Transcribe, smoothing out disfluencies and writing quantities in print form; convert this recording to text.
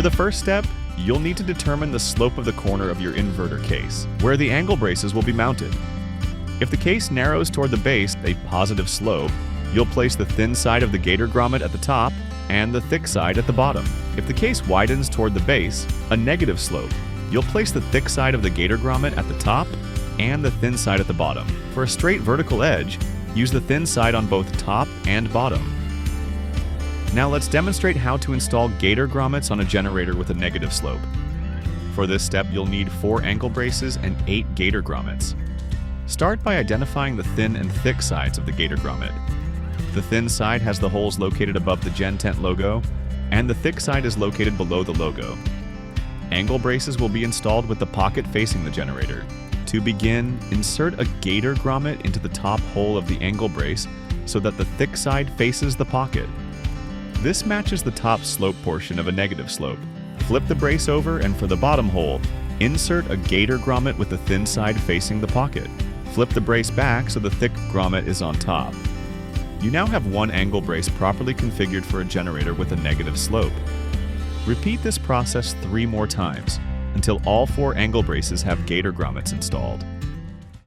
For the first step, you'll need to determine the slope of the corner of your inverter case, where the angle braces will be mounted. If the case narrows toward the base, a positive slope, you'll place the thin side of the gator grommet at the top and the thick side at the bottom. If the case widens toward the base, a negative slope, you'll place the thick side of the gator grommet at the top and the thin side at the bottom. For a straight vertical edge, use the thin side on both top and bottom. Now let's demonstrate how to install gator grommets on a generator with a negative slope. For this step, you'll need 4 ankle braces and 8 gator grommets. Start by identifying the thin and thick sides of the gator grommet. The thin side has the holes located above the GenTent logo, and the thick side is located below the logo. Angle braces will be installed with the pocket facing the generator. To begin, insert a gator grommet into the top hole of the angle brace so that the thick side faces the pocket. This matches the top slope portion of a negative slope. Flip the brace over, and for the bottom hole, insert a gator grommet with the thin side facing the pocket. Flip the brace back so the thick grommet is on top. You now have one angle brace properly configured for a generator with a negative slope. Repeat this process 3 more times until all 4 angle braces have gator grommets installed.